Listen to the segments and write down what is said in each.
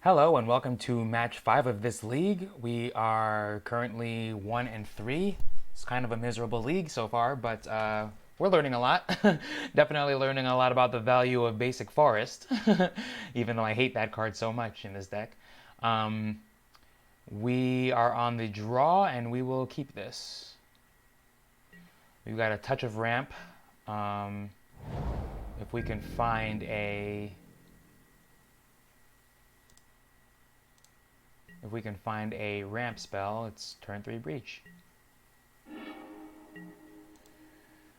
Hello and welcome to match 5 of this league. We are currently 1-3. It's kind of a miserable league so far, but we're learning a lot. Definitely learning a lot about the value of basic forest, even though I hate that card so much in this deck. We are on the draw and we will keep this. We've got a touch of ramp. If we can find a ramp spell, it's turn 3 breach.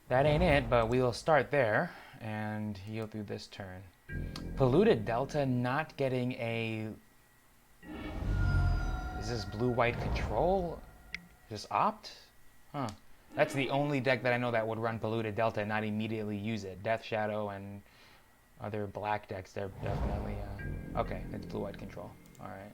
That ain't it, but we'll start there and heal through this turn. Polluted Delta not getting a... Is this blue-white control? Just opt? Huh. That's the only deck that I know that would run Polluted Delta and not immediately use it. Death Shadow and other black decks, they're definitely... Okay, it's blue-white control. Alright.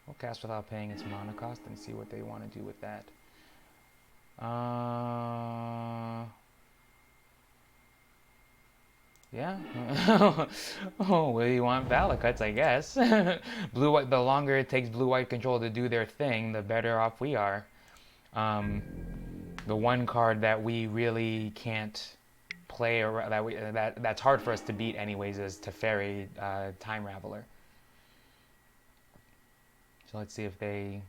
We'll cast without paying its mana cost and see what they want to do with that. Yeah. Oh, well, you want Valakuts, I guess. Blue-white. The longer it takes blue-white control to do their thing, the better off we are. The one card that we really can't play, or that's hard for us to beat anyways, is Teferi, Time Raveler. So let's see if they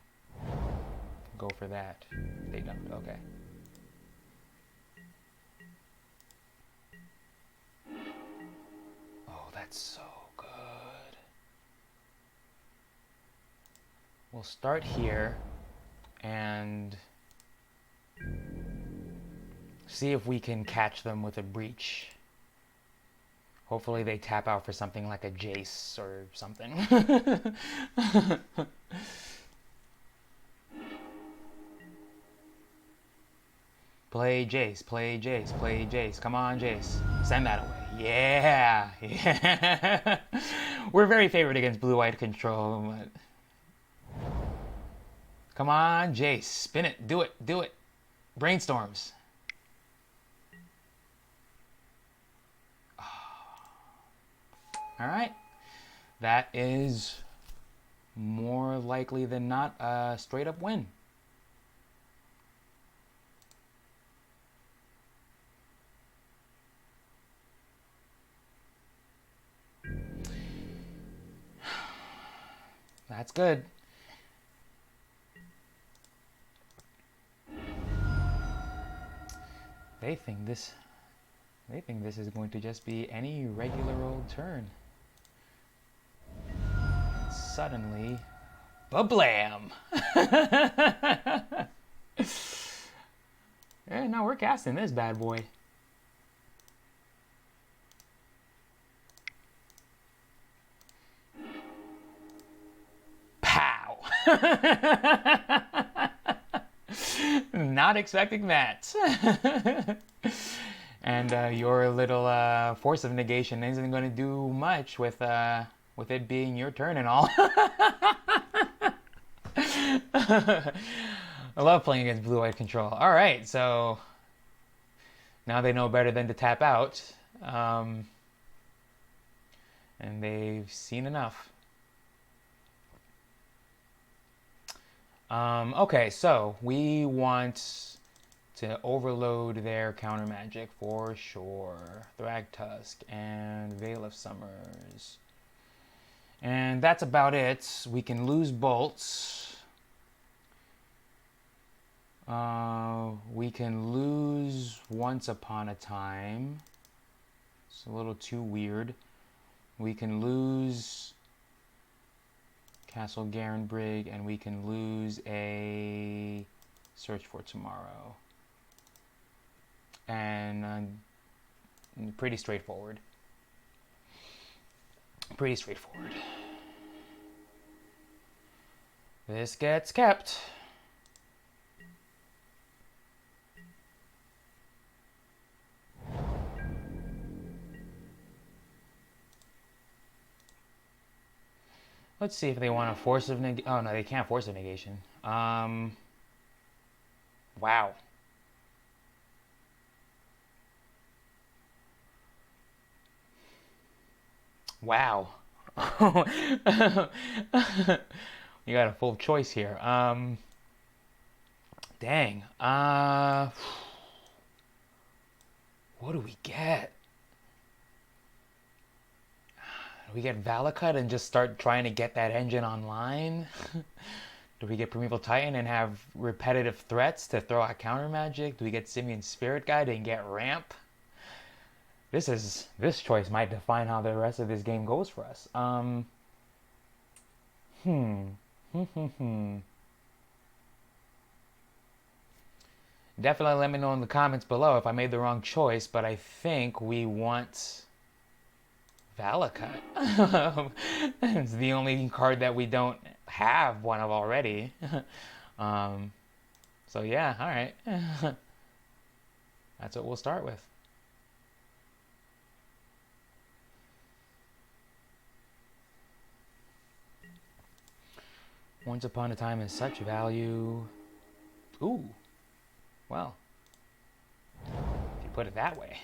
go for that. They don't. Okay. Oh, that's so good. We'll start here and see if we can catch them with a breach. Hopefully they tap out for something like a Jace or something. Play Jace, play Jace, play Jace. Come on, Jace. Send that away. Yeah. Yeah. We're very favored against blue-white control. But... Come on, Jace. Spin it. Do it. Do it. Brainstorms. All right. That is more likely than not a straight up win. That's good. They think this is going to just be any regular old turn. Suddenly, ba-blam! Yeah, now we're casting this bad boy. Pow! Not expecting that. And your little force of negation isn't going to do much with it being your turn and all. I love playing against blue-white control. All right, so now they know better than to tap out, and they've seen enough. Okay, so we want to overload their counter magic for sure. Thragtusk and Veil of Summers. And that's about it. We can lose bolts. We can lose Once Upon a Time. It's a little too weird. We can lose Castle Garenbrig, and we can lose a Search for Tomorrow. And pretty straightforward. Pretty straightforward. This gets kept. Let's see if they want a force of negation. Oh no, they can't force of negation. Wow. Wow. You got a full choice here. Dang. What do we get? Do we get Valakut and just start trying to get that engine online? Do we get Primeval Titan and have repetitive threats to throw out counter magic? Do we get Simeon Spirit Guide and get ramp? This choice might define how the rest of this game goes for us. Hmm. Definitely let me know in the comments below if I made the wrong choice, but I think we want Valakut. It's the only card that we don't have one of already. um, so yeah, all right. That's what we'll start with. Once upon a time is such value. Ooh, well, if you put it that way.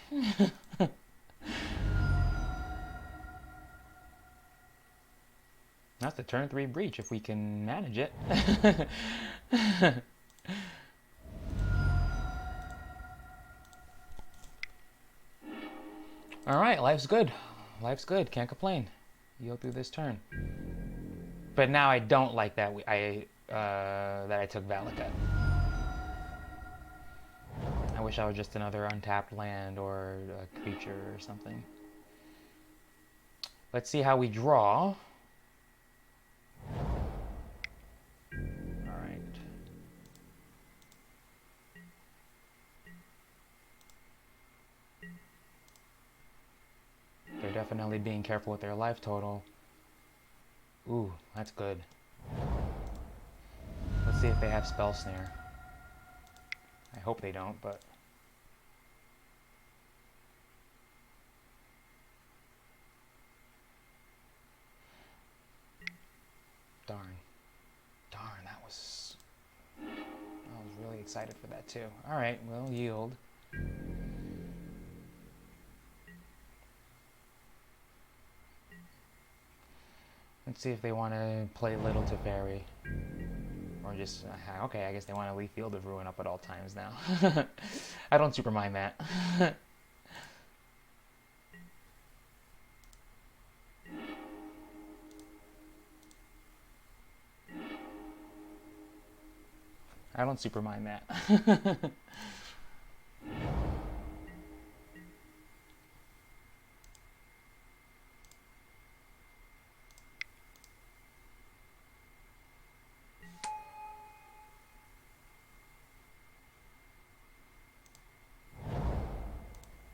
That's the turn 3 breach if we can manage it. All right, life's good. Life's good. Can't complain. You go through this turn. But now I don't like that that I took Valakut. I wish I was just another untapped land or a creature or something. Let's see how we draw. All right. They're definitely being careful with their life total. Ooh, that's good. Let's see if they have Spell Snare. I hope they don't, but... Darn. Darn, that was... I was really excited for that too. Alright, we'll yield. Let's see if they want to play Little Teferi. Or just, okay, I guess they want to leave Field of Ruin up at all times now. I don't super mind that. I don't super mind that.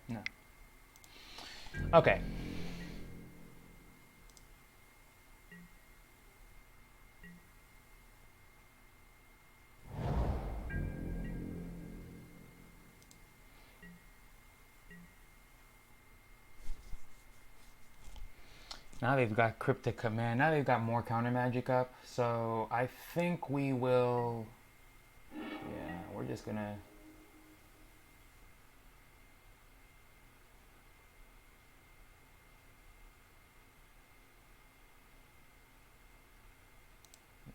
No. Okay. Now they've got Cryptic Command. Now they've got more counter magic up. So I think we will... Yeah, we're just gonna...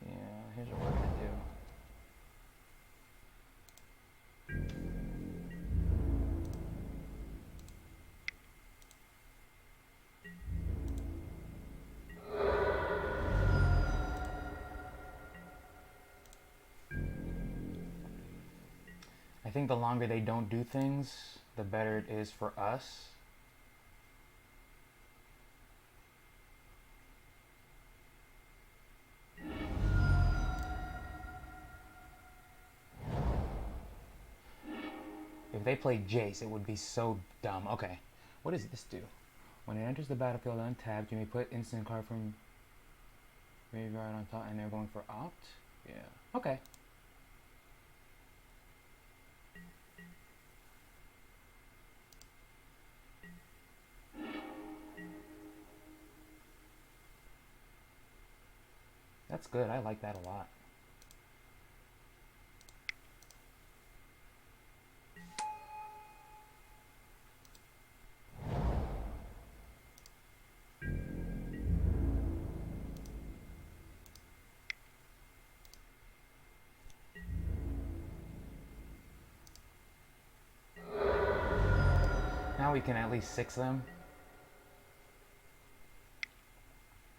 Yeah, here's what we're gonna do. I think the longer they don't do things, the better it is for us. If they play Jace, it would be so dumb. Okay, what does this do? When it enters the battlefield untapped, you may put instant card from graveyard on top, and they're going for opt? Yeah. Okay. That's good. I like that a lot. we can at least 6 them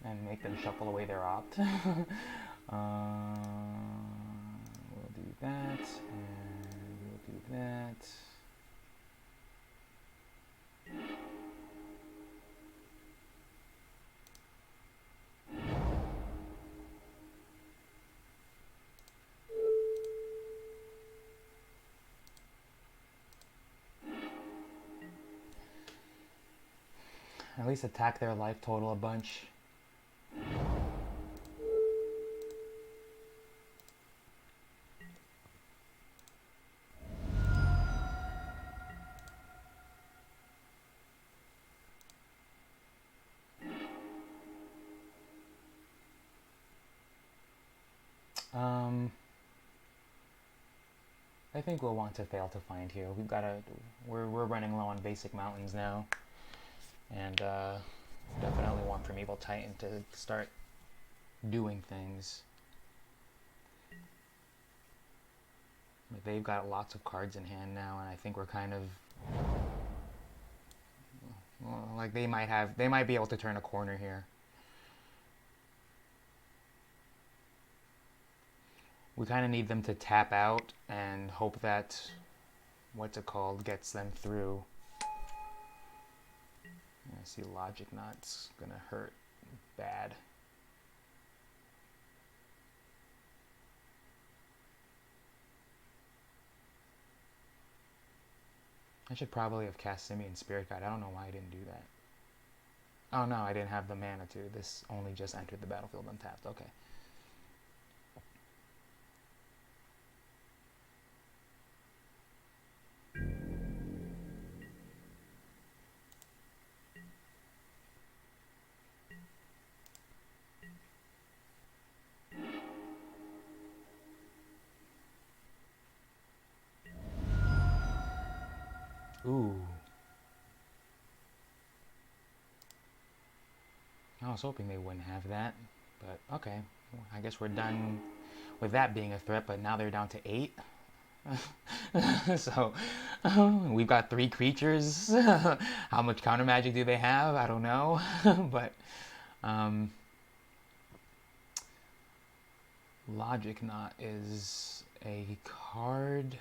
and make them shuffle away their opt. We'll do that, and we'll do that. At least attack their life total a bunch. I think we'll want to fail to find here. We're running low on basic mountains now, and definitely want Primeval Titan to start doing things. But they've got lots of cards in hand now, and I think we're kind of like they might be able to turn a corner here. We kind of need them to tap out and hope that gets them through. I see Logic Knot's gonna hurt bad. I should probably have cast Simian Spirit Guide. I don't know why I didn't do that. Oh no, I didn't have the mana to. This only just entered the battlefield untapped. Okay. Ooh. I was hoping they wouldn't have that, but okay. Well, I guess we're done with that being a threat, but now they're down to 8. So, we've got 3 creatures. How much counter magic do they have? I don't know. But, Logic Knot is a card.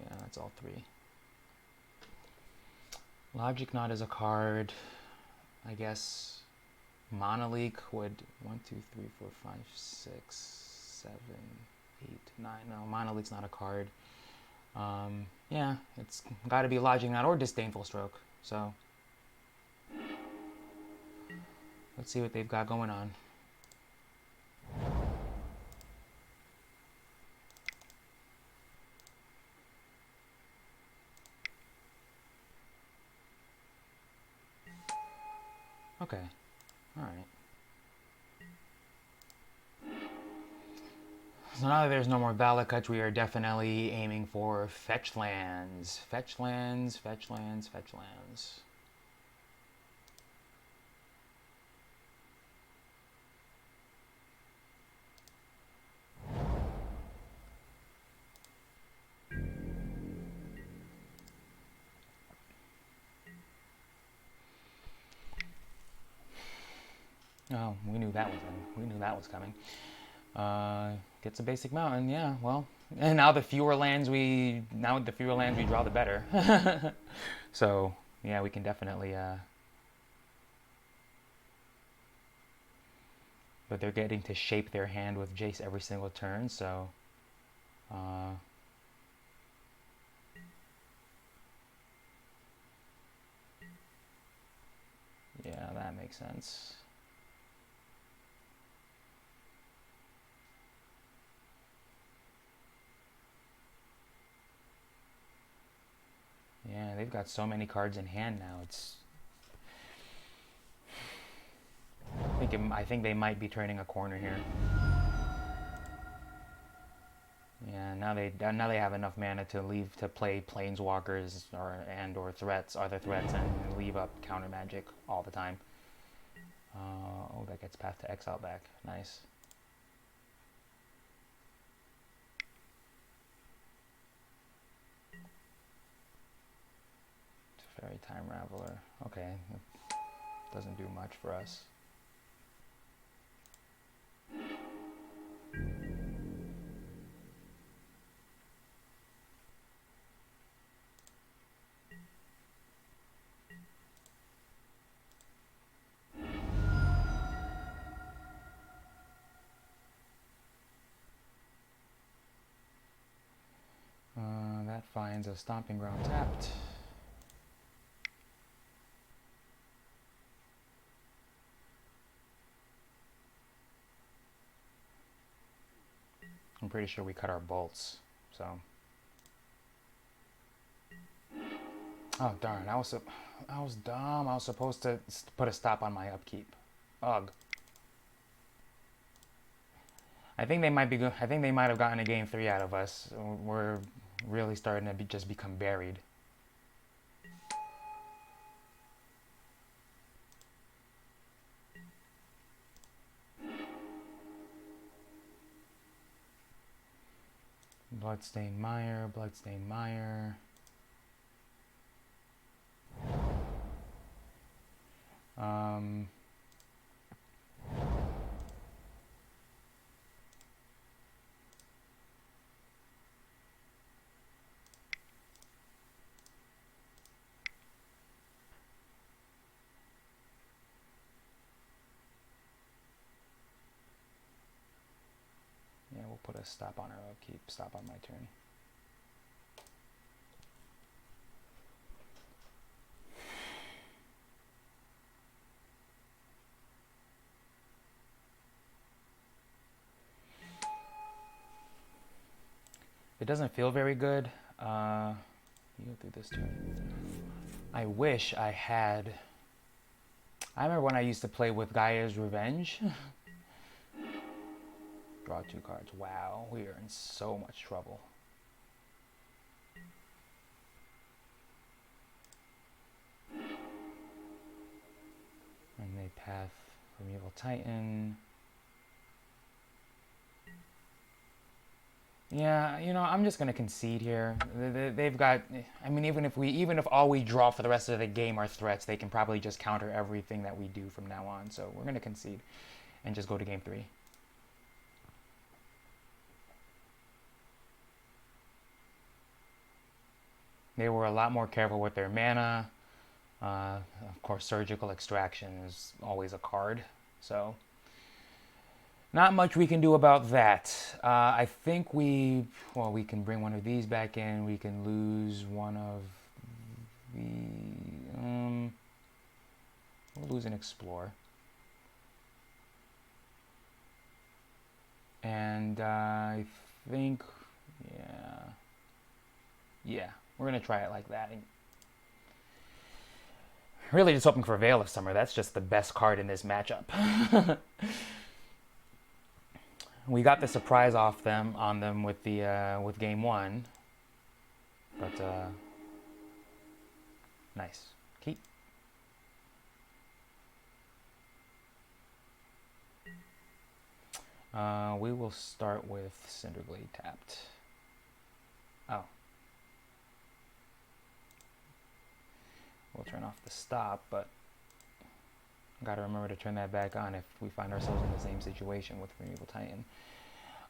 Yeah, that's all 3. Logic Knot is a card. I guess Monolink would 1, 2, 3, 4, 5, 6, 7, 8, 9. No, Monolink's not a card. Yeah, it's got to be Logic Knot or Disdainful Stroke. So let's see what they've got going on. Okay, alright. So now that there's no more ballot cuts, we are definitely aiming for fetch lands. Fetch lands, fetch lands, fetch lands. Oh, we knew that was coming. Gets a basic mountain, yeah. Well, and now the fewer lands we draw, the better. So yeah, we can definitely. But they're getting to shape their hand with Jace every single turn, so. Yeah, that makes sense. Yeah, they've got so many cards in hand now. It's. I think they might be turning a corner here. Yeah, now they have enough mana to play planeswalkers or threats, other threats, and leave up counter magic all the time. Oh, that gets Path to Exile back. Nice. Fairy Time Raveler. Okay, doesn't do much for us. That finds a Stomping Ground tapped. I'm pretty sure we cut our bolts, so. Oh darn! I was dumb. I was supposed to put a stop on my upkeep. Ugh. I think they might be good. I think they might have gotten a game 3 out of us. We're really starting to just become buried. Bloodstained Mire, Bloodstained Mire. Yeah, we'll put a stop on our upkeep, stop on my turn. It doesn't feel very good. You go through this turn. I wish I had. I remember when I used to play with Gaia's Revenge. Draw 2 cards. Wow, we are in so much trouble. And they path from Evil Titan. Yeah, you know, I'm just gonna concede here. They've got. I mean, even if all we draw for the rest of the game are threats, they can probably just counter everything that we do from now on. So we're gonna concede, and just go to game 3. They were a lot more careful with their mana. Of course, Surgical Extraction is always a card, so not much we can do about that. I think we can bring one of these back in. We can lose one of the. We'll lose an Explore. And I think, yeah, we're gonna try it like that. Really just hoping for Veil of Summer. That's just the best card in this matchup. We got the surprise on them with the with game 1, but nice. Keep. We will start with Cinderglade tapped. Oh. We'll turn off the stop, but gotta remember to turn that back on if we find ourselves in the same situation with Evil Titan.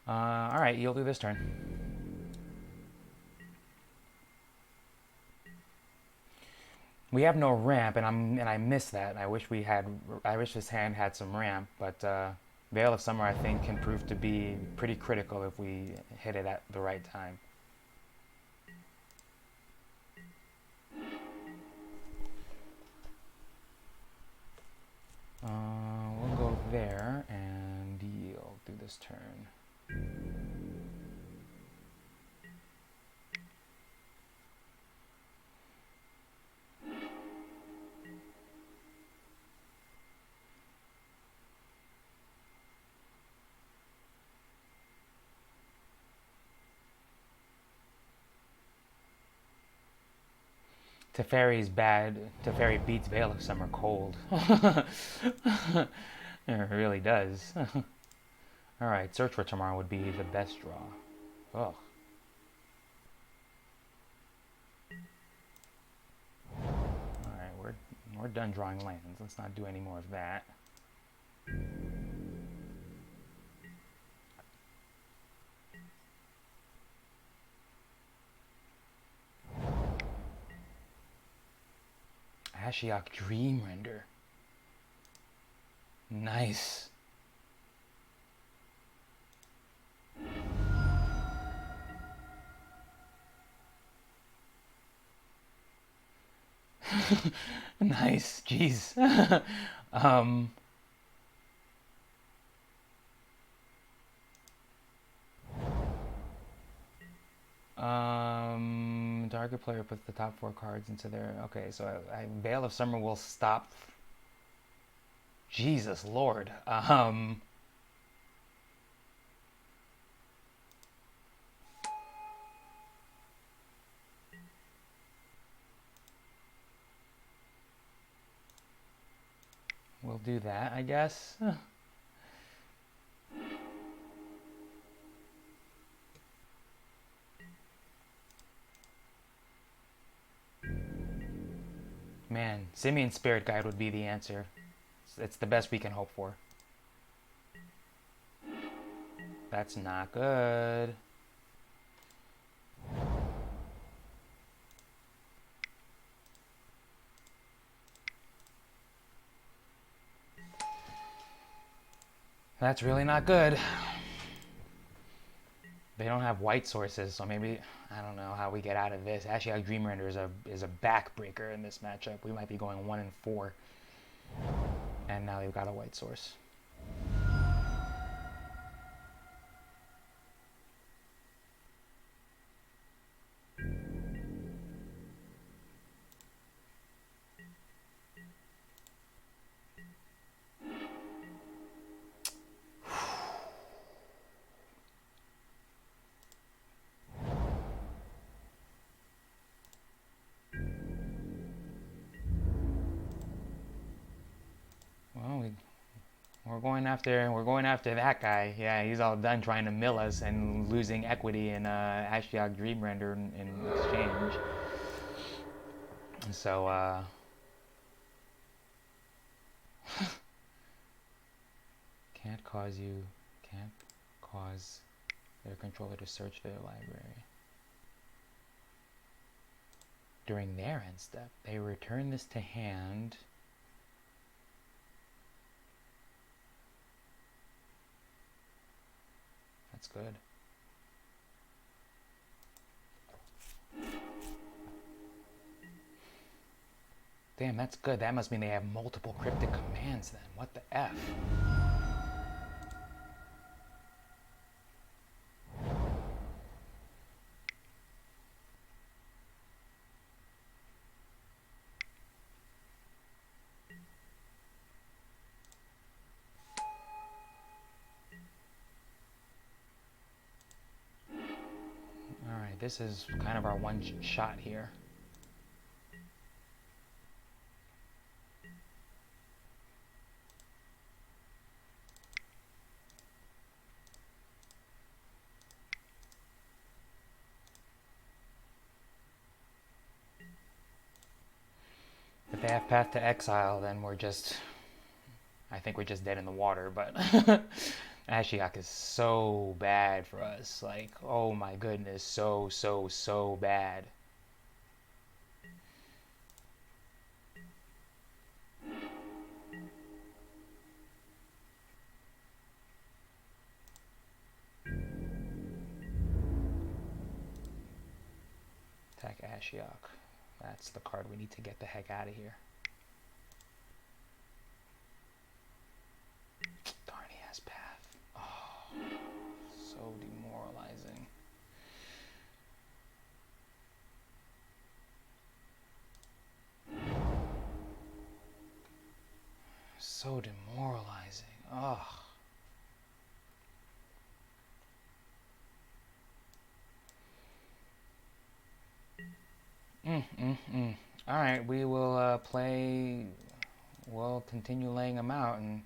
Alright, you'll do this turn. We have no ramp, and I miss that. I wish this hand had some ramp, but Veil of Summer I think can prove to be pretty critical if we hit it at the right time. We'll go there and yield through this turn. Teferi's bad. Teferi beats Veil of Summer cold. It really does. Alright, Search for Tomorrow would be the best draw. Ugh. we're done drawing lands. Let's not do any more of that. Ashiok Dream Render. Nice. Nice. Jeez. Target player puts the top 4 cards into their... Okay, so Veil of Summer will stop... Jesus Lord. We'll do that, I guess. Man, Simian Spirit Guide would be the answer. It's the best we can hope for. That's not good. That's really not good. They don't have white sources, so maybe... I don't know how we get out of this. Actually, Dream Render is a backbreaker in this matchup. We might be going 1-4. And now they've got a white source. Well, we're going after that guy. Yeah, he's all done trying to mill us and losing equity in Ashiok Dream Render in exchange. So can't cause their controller to search their library. During their end step, they return this to hand. That's good. Damn, that's good. That must mean they have multiple cryptic commands then. What the F? Alright, this is kind of our one shot here. If they have Path to Exile, then we're just... I think we're just dead in the water, but... Ashiok is so bad for us. Like, oh my goodness, so bad. Attack Ashiok. That's the card we need to get the heck out of here. Darn, he has Path. Oh, so demoralizing. So demoralizing. Ugh. Alright, we will play... We'll continue laying them out, and...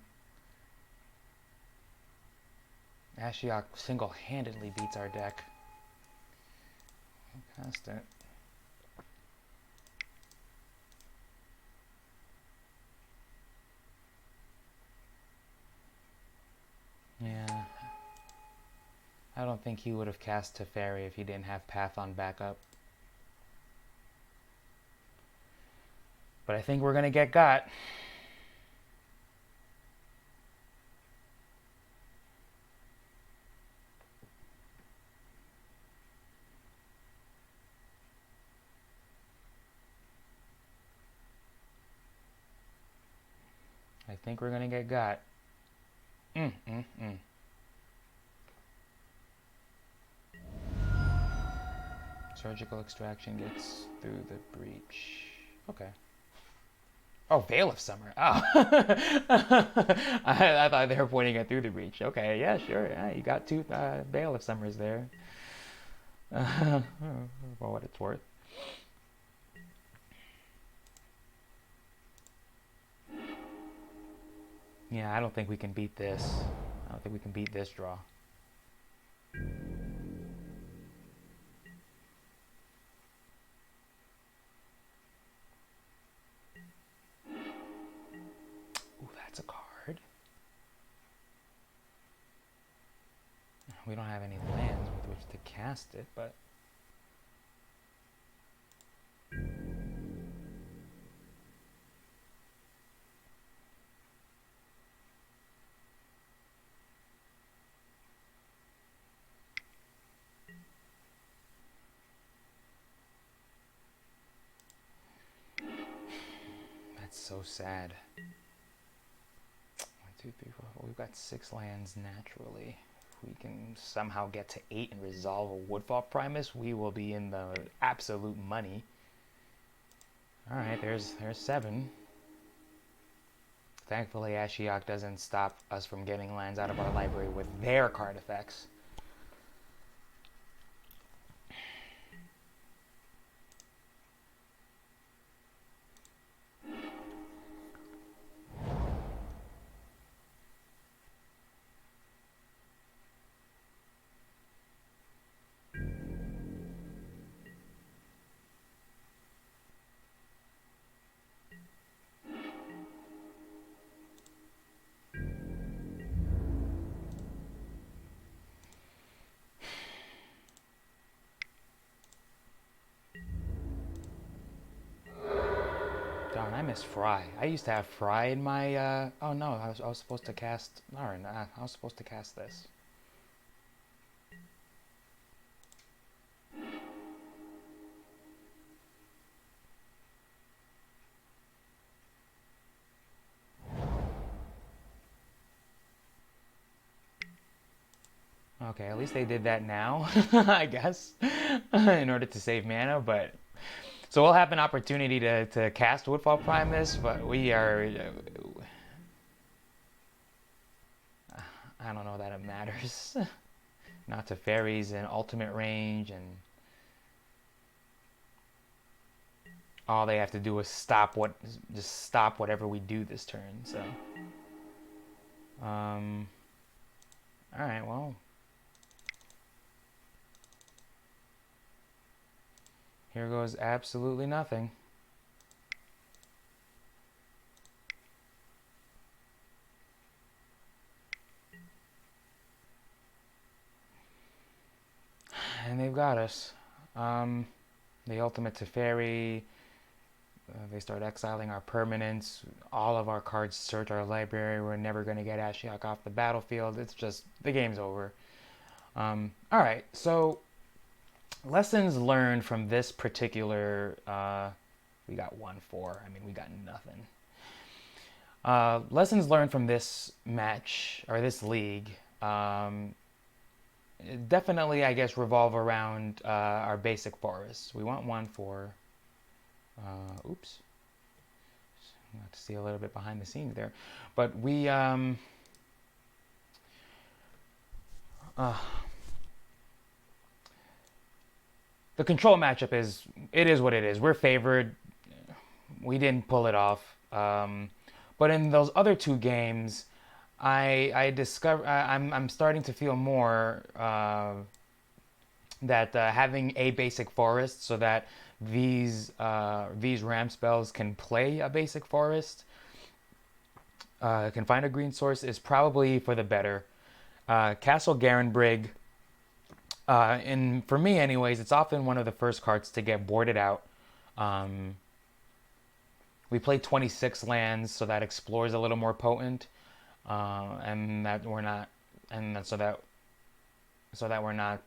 Ashiok single-handedly beats our deck. Cast it. don't think he would have cast Teferi if he didn't have Path on backup. But I think we're going to get got. I think we're going to get got. Surgical extraction gets through the breach. Okay. Oh, Veil of Summer. Oh. I thought they were pointing it through the breach. Okay, yeah, sure. Yeah, you got two Veil of Summers there. For what it's worth. Yeah, I don't think we can beat this. I don't think we can beat this draw. Ooh, that's a card. We don't have any lands with which to cast it, but... That's so sad. 1, 2, 3, 4, 4. We've got 6 lands naturally. If we can somehow get to 8 and resolve a Woodfall Primus, we will be in the absolute money. Alright, there's 7. Thankfully, Ashiok doesn't stop us from getting lands out of our library with their card effects. Darn, I missed Fry. I used to have Fry in my, oh no, I was supposed to cast, darn, I was supposed to cast this. Okay, at least they did that now, I guess, in order to save mana, but... So we'll have an opportunity to cast Woodfall Primus, but we are... I don't know that it matters. Not to fairies and ultimate range, and... all they have to do is just stop whatever we do this turn, so... Alright, well... Here goes absolutely nothing. And they've got us. The ultimate Teferi. They start exiling our permanents. All of our cards search our library. We're never going to get Ashiok off the battlefield. It's just, the game's over. Alright, so... lessons learned from this particular, we got 1-4. I mean, we got nothing. Lessons learned from this match, or this league, definitely, I guess, revolve around our basic forests. We want 1-4. Oops. I have to see a little bit behind the scenes there. But we, the control matchup is what it is. We're favored. We didn't pull it off. But in those other 2 games, I'm starting to feel more that having a basic forest, so that these ramp spells can play a basic forest, can find a green source, is probably for the better. Castle Garenbrig And for me, anyways, it's often one of the first carts to get boarded out. Um, we play 26 lands, so that explores a little more potent, and that we're not, and that, so that we're not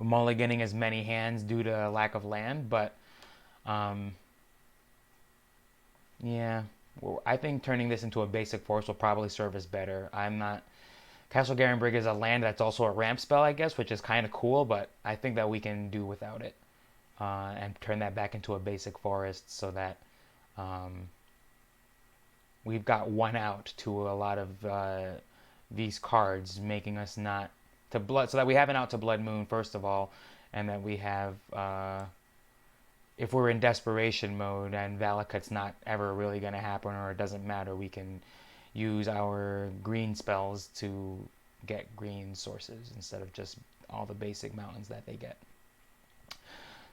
mulliganing as many hands due to lack of land. But um, yeah, I think turning this into a basic force will probably serve us better. I'm not. Castle Garenbrig is a land that's also a ramp spell, I guess, which is kind of cool, but I think that we can do without it, and turn that back into a basic forest so that um, we've got one out to a lot of these cards, making us not to blood, so that we have an out to Blood Moon first of all, and that we have if we're in desperation mode and Valakut's not ever really going to happen, or it doesn't matter, we can use our green spells to get green sources instead of just all the basic mountains that they get.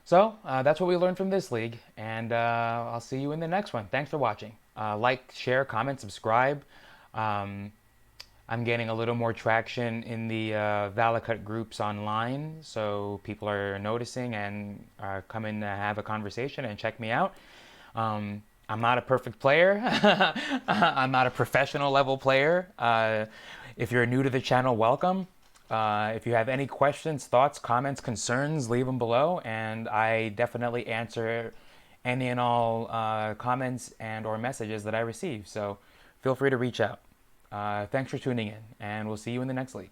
So that's what we learned from this league, and I'll see you in the next one. Thanks for watching. Like, share, comment, subscribe. Um, I'm getting a little more traction in the Valakut groups online, so people are noticing and are coming to have a conversation and check me out. I'm not a perfect player. I'm not a professional level player. If you're new to the channel, welcome. If you have any questions, thoughts, comments, concerns, leave them below, and I definitely answer any and all comments and or messages that I receive. So feel free to reach out. Thanks for tuning in, and we'll see you in the next league.